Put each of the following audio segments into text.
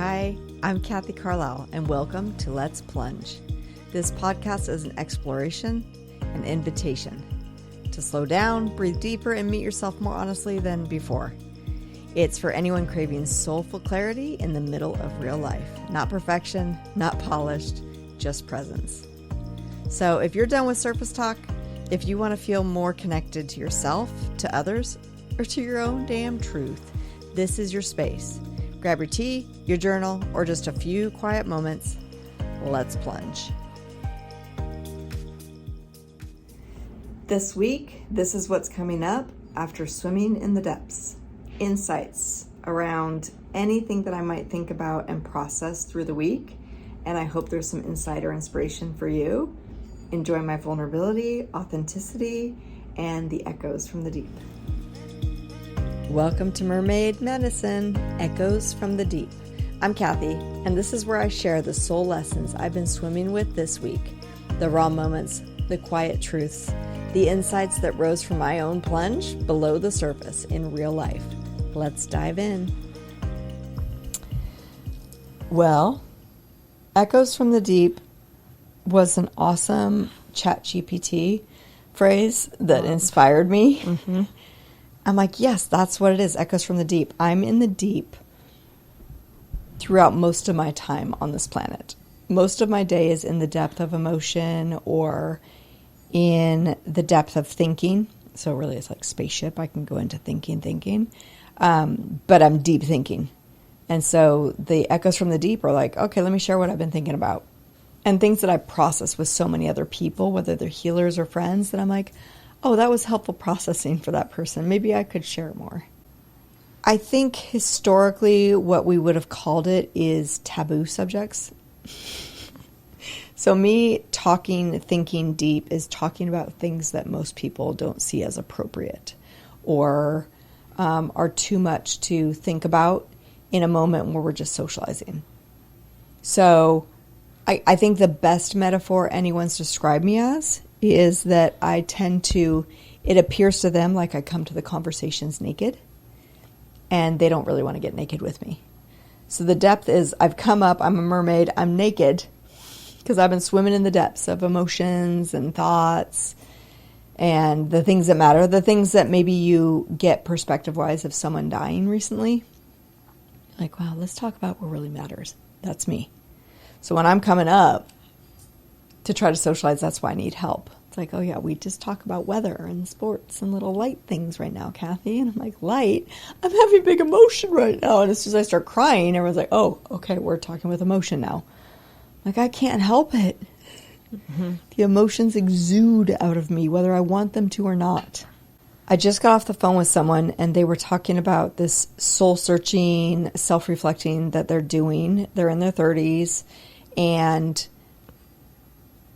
Hi, I'm Kathy Carlisle, and welcome to Let's Plunge. This podcast is an exploration, an invitation to slow down, breathe deeper, and meet yourself more honestly than before. It's for anyone craving soulful clarity in the middle of real life. Not perfection, not polished, just presence. So if you're done with surface talk, if you want to feel more connected to yourself, to others, or to your own damn truth, this is your space. Grab your tea, your journal, or just a few quiet moments. Let's plunge. This week, this is what's coming up after swimming in the depths. Insights around anything that I might think about and process through the week. And I hope there's some insight or inspiration for you. Enjoy my vulnerability, authenticity, and the echoes from the deep. Welcome to Mermaid Medicine, Echoes from the Deep. I'm Kathy, and this is where I share the soul lessons I've been swimming with this week. The raw moments, the quiet truths, the insights that rose from my own plunge below the surface in real life. Let's dive in. Well, Echoes from the Deep was an awesome ChatGPT phrase that inspired me. Mm-hmm. I'm like, yes, that's what it is. Echoes from the deep. I'm in the deep throughout most of my time on this planet. Most of my day is in the depth of emotion or in the depth of thinking. So really it's like spaceship. I can go into thinking. But I'm deep thinking. And so the echoes from the deep are like, okay, let me share what I've been thinking about. And things that I process with so many other people, whether they're healers or friends, that I'm like, oh, that was helpful processing for that person. Maybe I could share more. I think historically what we would have called it is taboo subjects. So me thinking deep is talking about things that most people don't see as appropriate or are too much to think about in a moment where we're just socializing. So I think the best metaphor anyone's described me as is that I tend to, it appears to them like I come to the conversations naked, and they don't really want to get naked with me. So the depth is, I've come up, I'm a mermaid, I'm naked, because I've been swimming in the depths of emotions and thoughts and the things that matter, the things that maybe you get perspective-wise of someone dying recently. Like, wow, let's talk about what really matters. That's me. So when I'm coming up to try to socialize, that's why I need help. It's like, oh yeah, we just talk about weather and sports and little light things right now, Kathy. And I'm like, light? I'm having big emotion right now. And as soon as I start crying, everyone's like, oh, okay, we're talking with emotion now. Like, I can't help it. Mm-hmm. The emotions exude out of me, whether I want them to or not. I just got off the phone with someone, and they were talking about this soul-searching, self-reflecting that they're doing. They're in their 30s, and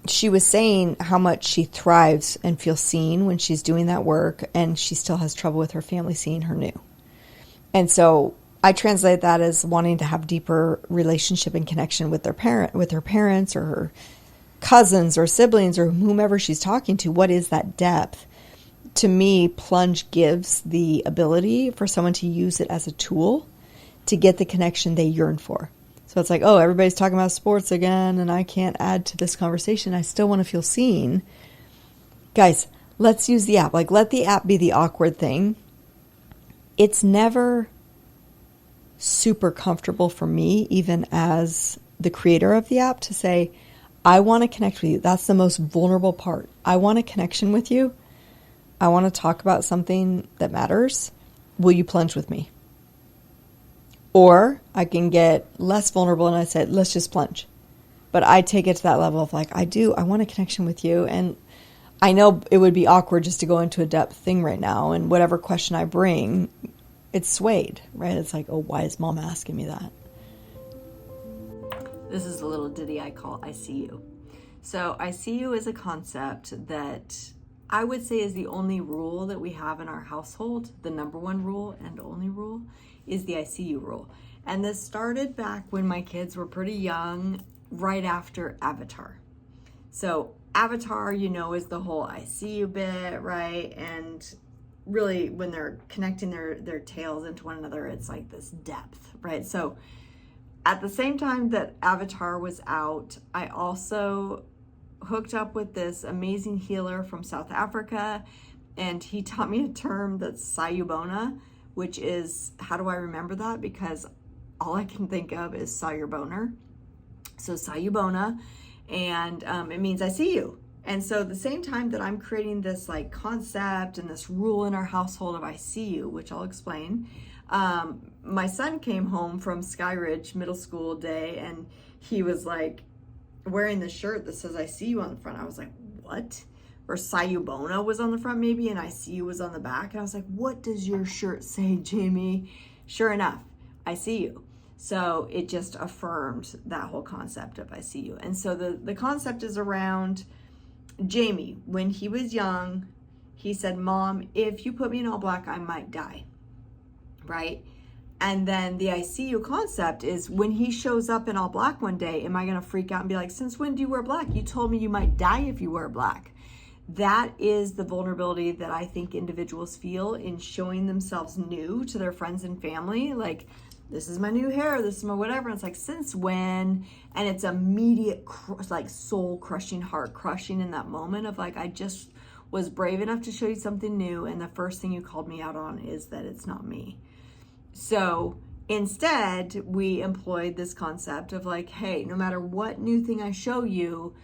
she was saying how much she thrives and feels seen when she's doing that work, and she still has trouble with her family seeing her new. And so I translate that as wanting to have deeper relationship and connection with her parents or her cousins or siblings or whomever she's talking to. What is that depth? To me, plunge gives the ability for someone to use it as a tool to get the connection they yearn for. So it's like, oh, everybody's talking about sports again, and I can't add to this conversation. I still want to feel seen. Guys, let's use the app. Like, let the app be the awkward thing. It's never super comfortable for me, even as the creator of the app, to say, I want to connect with you. That's the most vulnerable part. I want a connection with you. I want to talk about something that matters. Will you plunge with me? Or I can get less vulnerable and I said, let's just plunge. But I take it to that level of like, I want a connection with you. And I know it would be awkward just to go into a depth thing right now. And whatever question I bring, it's swayed, right? It's like, oh, why is mom asking me that? This is a little ditty I call I See You. So I See You is a concept that I would say is the only rule that we have in our household. The number one rule and only rule is the I See You rule. And this started back when my kids were pretty young, right after Avatar. So Avatar, is the whole I see you bit, right? And really when they're connecting their tails into one another, it's like this depth, right? So at the same time that Avatar was out, I also hooked up with this amazing healer from South Africa, and he taught me a term that's sayubona, which is, how do I remember that? Because all I can think of is saw your boner. So sayubona, and it means I see you. And so at the same time that I'm creating this like concept and this rule in our household of I see you, which I'll explain, my son came home from Skyridge Middle School day, and he was like wearing the shirt that says I see you on the front. I was like, what? Or sayubona was on the front maybe, and I see you was on the back. And I was like, what does your shirt say, Jamie? Sure enough, I see you. So it just affirmed that whole concept of I see you. And so the concept is around Jamie. When he was young, he said, Mom, if you put me in all black, I might die. Right? And then the I see you concept is when he shows up in all black one day, am I going to freak out and be like, since when do you wear black? You told me you might die if you wear black. That is the vulnerability that I think individuals feel in showing themselves new to their friends and family. Like, this is my new hair, this is my whatever. And it's like, since when? And it's immediate, like soul crushing, heart crushing in that moment of like, I just was brave enough to show you something new, and the first thing you called me out on is that it's not me. So instead, we employed this concept of like, hey, no matter what new thing I show you,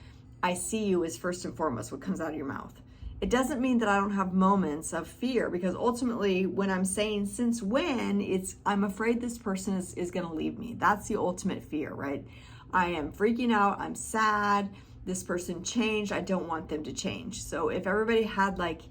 I see you is first and foremost what comes out of your mouth. It doesn't mean that I don't have moments of fear, because ultimately when I'm saying since when, it's I'm afraid this person is going to leave me. That's the ultimate fear, right? I am freaking out. I'm sad. This person changed. I don't want them to change. So if everybody had like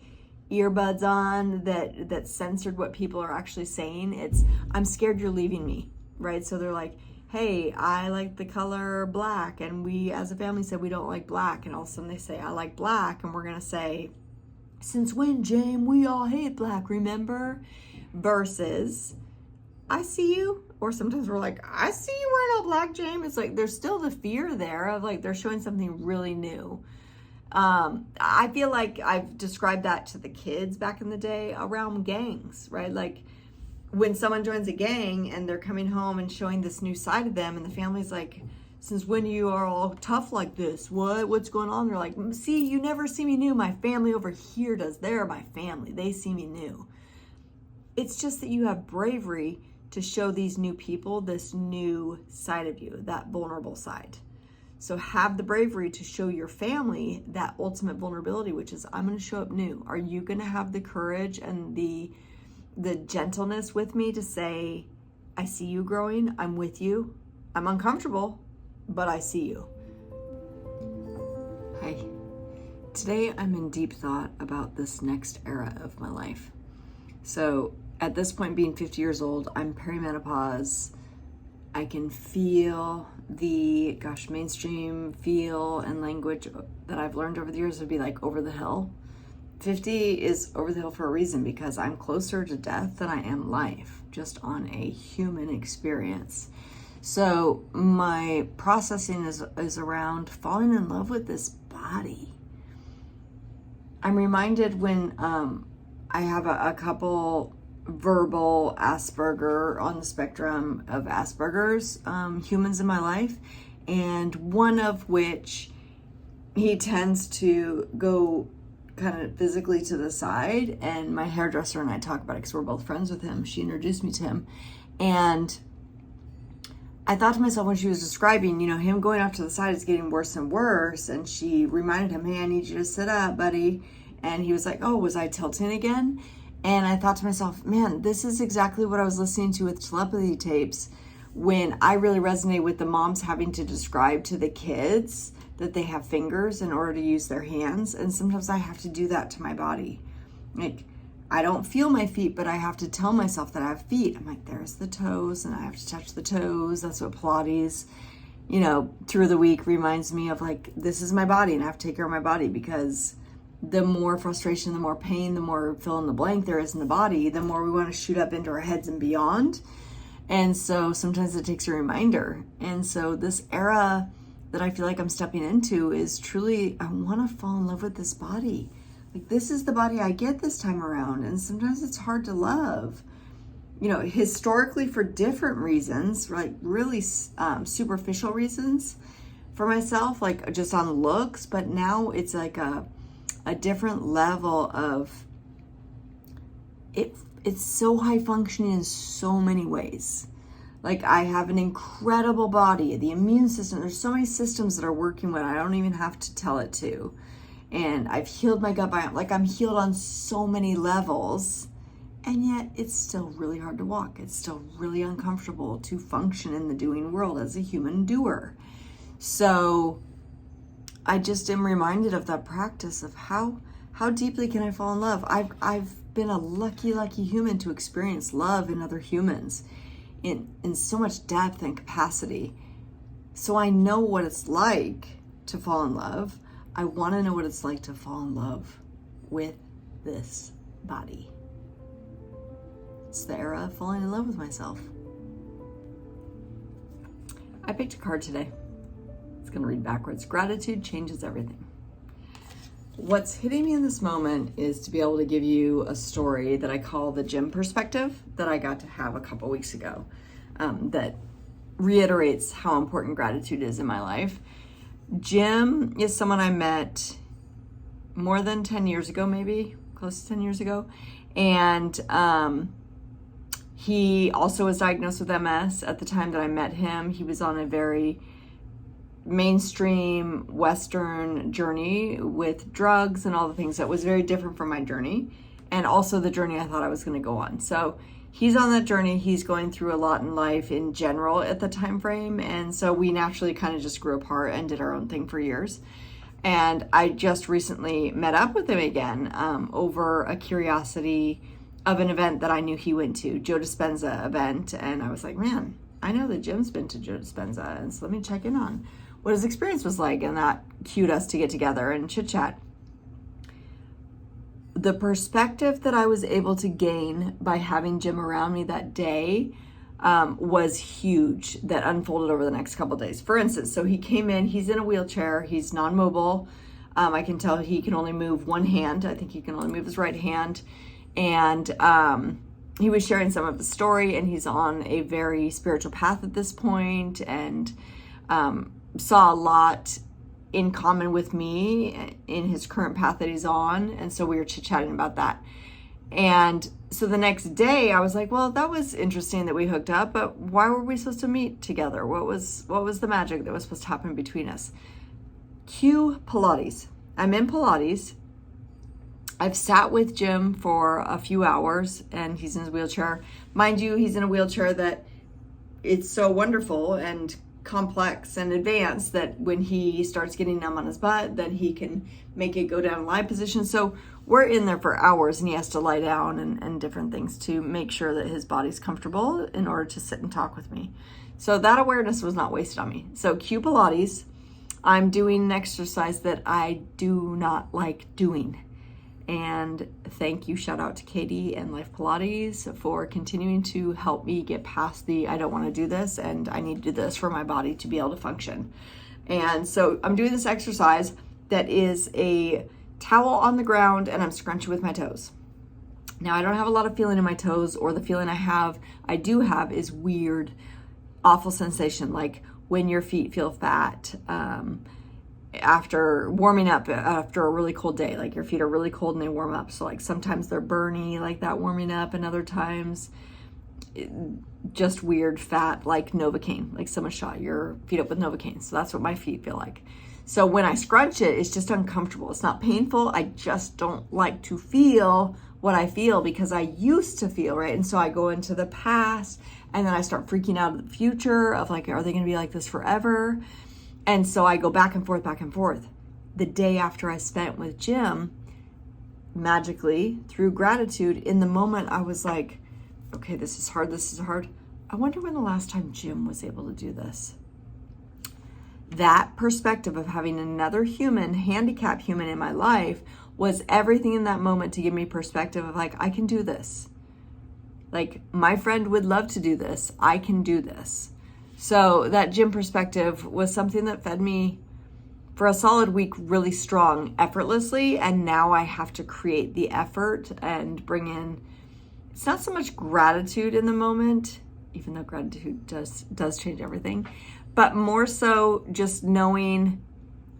earbuds on that censored what people are actually saying, it's I'm scared you're leaving me, right? So they're like, hey, I like the color black, and we as a family said we don't like black, and all of a sudden they say I like black, and we're gonna say, since when, James? We all hate black, remember? Versus, I see you. Or sometimes we're like, I see you wearing all black, James. It's like there's still the fear there of like they're showing something really new. I feel like I've described that to the kids back in the day around gangs, right? Like when someone joins a gang and they're coming home and showing this new side of them, and the family's like, since when you are all tough like this? What's going on? They're like, see, you never see me new. My family over here does. They're my family. They see me new. It's just that you have bravery to show these new people this new side of you, that vulnerable side. So have the bravery to show your family that ultimate vulnerability, which is I'm going to show up new. Are you going to have the courage and the gentleness with me to say, I see you growing. I'm with you. I'm uncomfortable, but I see you. Hi. Today I'm in deep thought about this next era of my life. So at this point, being 50 years old, I'm perimenopause. I can feel the, mainstream feel and language that I've learned over the years would be like over the hill. 50 is over the hill for a reason, because I'm closer to death than I am life, just on a human experience. So my processing is around falling in love with this body. I'm reminded when I have a couple verbal Asperger on the spectrum of Asperger's humans in my life, and one of which he tends to go kind of physically to the side, and my hairdresser and I talk about it because we're both friends with him. She introduced me to him, and I thought to myself when she was describing, him going off to the side is getting worse and worse, and she reminded him, hey, I need you to sit up, buddy. And he was like, oh, was I tilting again? And I thought to myself, man, this is exactly what I was listening to with telepathy tapes when I really resonate with the moms having to describe to the kids that they have fingers in order to use their hands. And sometimes I have to do that to my body. Like, I don't feel my feet, but I have to tell myself that I have feet. I'm like, there's the toes, and I have to touch the toes. That's what Pilates, through the week reminds me of, like, this is my body, and I have to take care of my body, because the more frustration, the more pain, the more fill in the blank there is in the body, the more we want to shoot up into our heads and beyond. And so sometimes it takes a reminder. And so this era that I feel like I'm stepping into is truly, I want to fall in love with this body. Like, this is the body I get this time around. And sometimes it's hard to love. historically for different reasons, like really superficial reasons for myself, like just on looks, but now it's like a different level of it. It's so high functioning in so many ways. Like I have an incredible body, the immune system, there's so many systems that are working when I don't even have to tell it to. And I've healed my gut biome. Like I'm healed on so many levels, and yet it's still really hard to walk. It's still really uncomfortable to function in the doing world as a human doer. So I just am reminded of that practice of how deeply can I fall in love. I've been a lucky human to experience love in other humans in so much depth and capacity. So I know what it's like to fall in love. I want to know what it's like to fall in love with this body. It's the era of falling in love with myself. I picked a card today. It's going to read backwards. Gratitude changes everything. What's hitting me in this moment is to be able to give you a story that I call the Jim perspective that I got to have a couple weeks ago, that reiterates how important gratitude is in my life. Jim is someone I met more than 10 years ago, maybe close to 10 years ago. And he also was diagnosed with MS at the time that I met him. He was on a very mainstream Western journey with drugs and all the things that was very different from my journey, and also the journey I thought I was going to go on. So he's on that journey. He's going through a lot in life in general at the time frame, and so we naturally kind of just grew apart and did our own thing for years. And I just recently met up with him again over a curiosity of an event that I knew he went to, Joe Dispenza event, and I was like, man, I know that Jim's been to Joe Dispenza, and so let me check in on what his experience was like, and that cued us to get together and chit chat. The perspective that I was able to gain by having Jim around me that day was huge, that unfolded over the next couple of days. For instance, so he came in, he's in a wheelchair, he's non-mobile. I can tell he can only move one hand. I think he can only move his right hand. And he was sharing some of the story, and he's on a very spiritual path at this point, and saw a lot in common with me in his current path that he's on. And so we were chit-chatting about that. And so the next day I was like, well, that was interesting that we hooked up, but why were we supposed to meet together? What was the magic that was supposed to happen between us? Cue Pilates. I'm in Pilates. I've sat with Jim for a few hours, and he's in his wheelchair. Mind you, he's in a wheelchair that it's so wonderful and complex and advanced that when he starts getting numb on his butt, then he can make it go down in lie position. So we're in there for hours, and he has to lie down and different things to make sure that his body's comfortable in order to sit and talk with me. So that awareness was not wasted on me. So cue Pilates. I'm doing an exercise that I do not like doing. And thank you, shout out to Katie and Life Pilates for continuing to help me get past I don't want to do this, and I need to do this for my body to be able to function. And so I'm doing this exercise that is a towel on the ground, and I'm scrunching with my toes. Now, I don't have a lot of feeling in my toes, or the feeling I do have is weird, awful sensation, like when your feet feel fat, after warming up after a really cold day. Like your feet are really cold and they warm up, so like sometimes they're burny like that warming up, and other times just weird fat, like Novocaine, like someone shot your feet up with Novocaine. So that's what my feet feel like. So when I scrunch it, it's just uncomfortable. It's not painful. I just don't like to feel what I feel, because I used to feel, right? And so I go into the past, and then I start freaking out of the future of like, are they going to be like this forever? And so I go back and forth. The day after I spent with Jim, magically, through gratitude, in the moment, I was like, okay, this is hard. I wonder when the last time Jim was able to do this. That perspective of having another human, handicapped human in my life, was everything in that moment to give me perspective of like, I can do this. Like, my friend would love to do this. I can do this. So that Jim perspective was something that fed me for a solid week really strong, effortlessly. And now I have to create the effort and bring in it's not so much gratitude in the moment, even though gratitude does change everything, but more so just knowing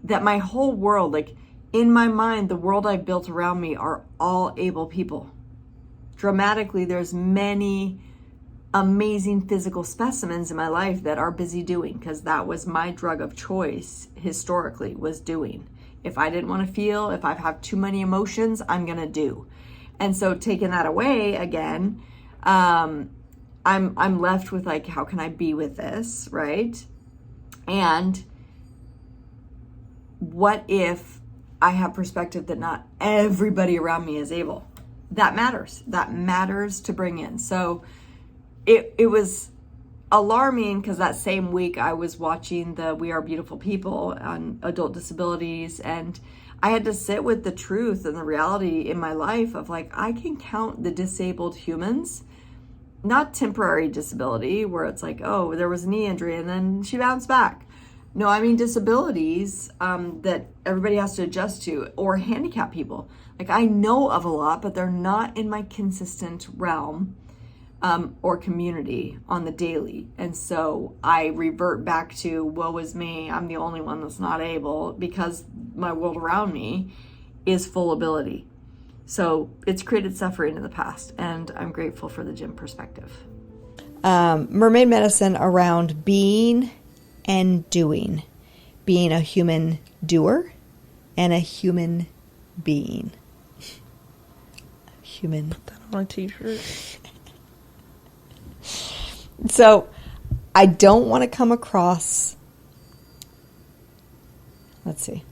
that my whole world, like in my mind, the world I've built around me are all able people. Dramatically, there's many amazing physical specimens in my life that are busy doing, because that was my drug of choice historically, was doing. If I didn't want to feel, if I have too many emotions, I'm going to do. And so taking that away again, I'm left with like, how can I be with this, right? And what if I have perspective that not everybody around me is able? That matters. That matters to bring in. So it was alarming, because that same week I was watching the We Are Beautiful People on adult disabilities, and I had to sit with the truth and the reality in my life of like, I can count the disabled humans, not temporary disability where it's like, oh, there was a knee injury and then she bounced back. No, I mean disabilities that everybody has to adjust to, or handicapped people. Like, I know of a lot, but they're not in my consistent realm or community on the daily. And so I revert back to, woe is me, I'm the only one that's not able, because my world around me is full ability. So it's created suffering in the past, and I'm grateful for the gym perspective. Mermaid medicine around being and doing. Being a human doer and a human being. Human. Put that on a t-shirt. So I don't want to come across, let's see.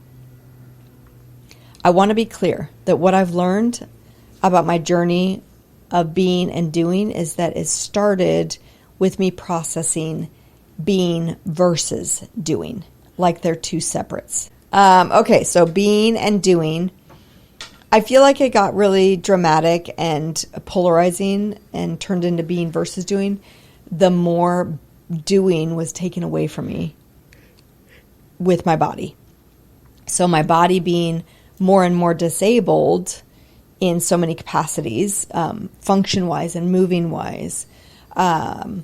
I want to be clear that what I've learned about my journey of being and doing is that it started with me processing being versus doing, like they're two separates. Okay, so being and doing, I feel like it got really dramatic and polarizing and turned into being versus doing the more doing was taken away from me with my body. So my body being more and more disabled in so many capacities, function-wise and moving-wise, the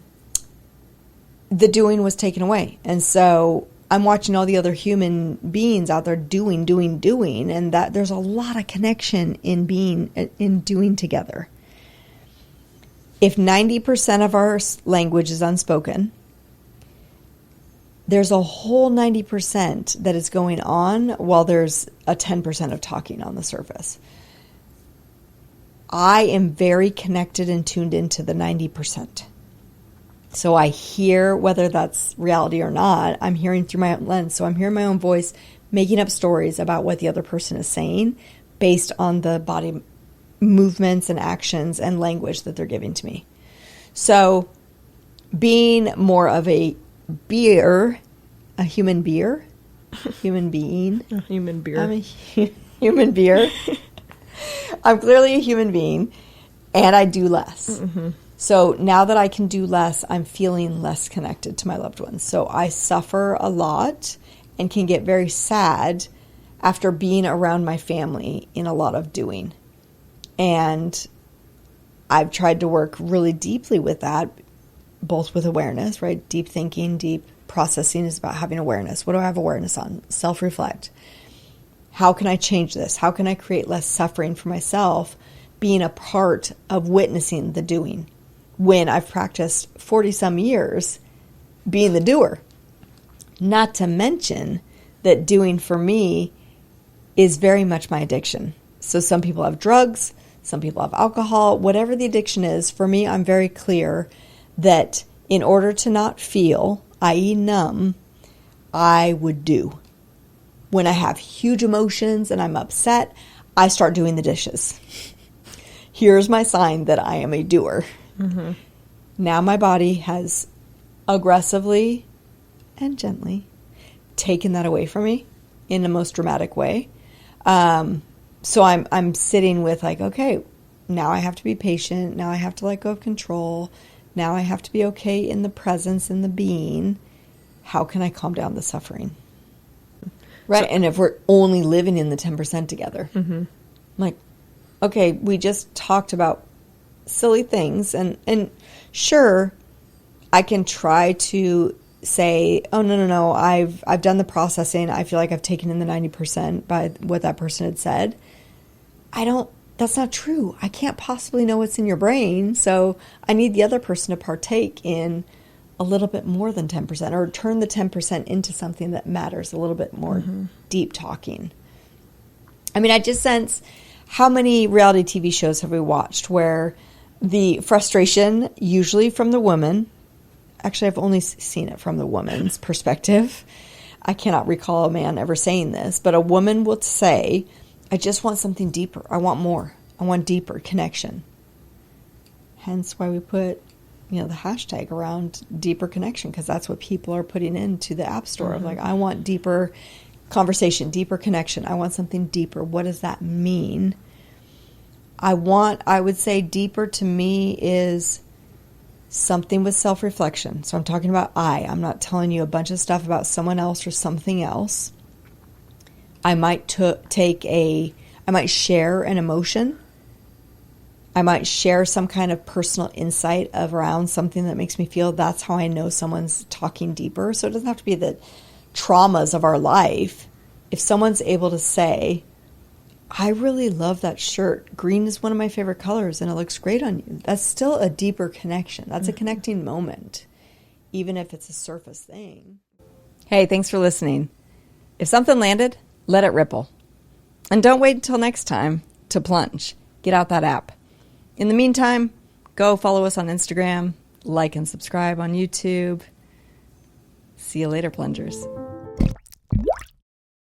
doing was taken away. And so I'm watching all the other human beings out there doing, and that there's a lot of connection in being, in doing together. If 90% of our language is unspoken, there's a whole 90% that is going on while there's a 10% of talking on the surface. I am very connected and tuned into the 90%. So I hear, whether that's reality or not, I'm hearing through my own lens. So I'm hearing my own voice, making up stories about what the other person is saying based on the body movements and actions and language that they're giving to me. So being more of a beer, a human beer, human being. A human beer. I'm a human beer. I'm clearly a human being, and I do less. Mm-hmm. So now that I can do less, I'm feeling less connected to my loved ones. So I suffer a lot and can get very sad after being around my family in a lot of doing. And I've tried to work really deeply with that, both with awareness, right? Deep thinking, deep processing is about having awareness. What do I have awareness on? Self-reflect. How can I change this? How can I create less suffering for myself being a part of witnessing the doing when I've practiced 40-some years being the doer? Not to mention that doing for me is very much my addiction. So some people have drugs, some people have alcohol, whatever the addiction is. For me, I'm very clear that in order to not feel, i.e. numb, I would do. When I have huge emotions and I'm upset, I start doing the dishes. Here's my sign that I am a doer. Mm-hmm. Now my body has aggressively and gently taken that away from me in the most dramatic way. So I'm sitting with like, okay, now I have to be patient. Now I have to let go of control. Now I have to be okay in the presence and the being. How can I calm down the suffering? Right. And if we're only living in the 10% together, mm-hmm. I'm like, okay, we just talked about silly things. And sure, I can try to say, oh, no, I've done the processing. I feel like I've taken in the 90% by what that person had said. That's not true. I can't possibly know what's in your brain. So I need the other person to partake in a little bit more than 10%, or turn the 10% into something that matters, a little bit more deep talking. I mean, I just sense, how many reality TV shows have we watched where the frustration, usually from the woman, actually I've only seen it from the woman's perspective. I cannot recall a man ever saying this, but a woman will say, I just want something deeper. I want more. I want deeper connection. Hence why we put, the hashtag around deeper connection, because that's what people are putting into the app store. Of like, I want deeper conversation, deeper connection. I want something deeper. What does that mean? I would say deeper to me is something with self-reflection. So I'm talking about I'm not telling you a bunch of stuff about someone else or something else. I might share an emotion. I might share some kind of personal insight around something that makes me feel, that's how I know someone's talking deeper. So it doesn't have to be the traumas of our life. If someone's able to say, I really love that shirt. Green is one of my favorite colors and it looks great on you. That's still a deeper connection. That's a connecting moment, even if it's a surface thing. Hey, thanks for listening. If something landed, let it ripple. And don't wait until next time to plunge. Get out that app. In the meantime, go follow us on Instagram, like and subscribe on YouTube. See you later, plungers.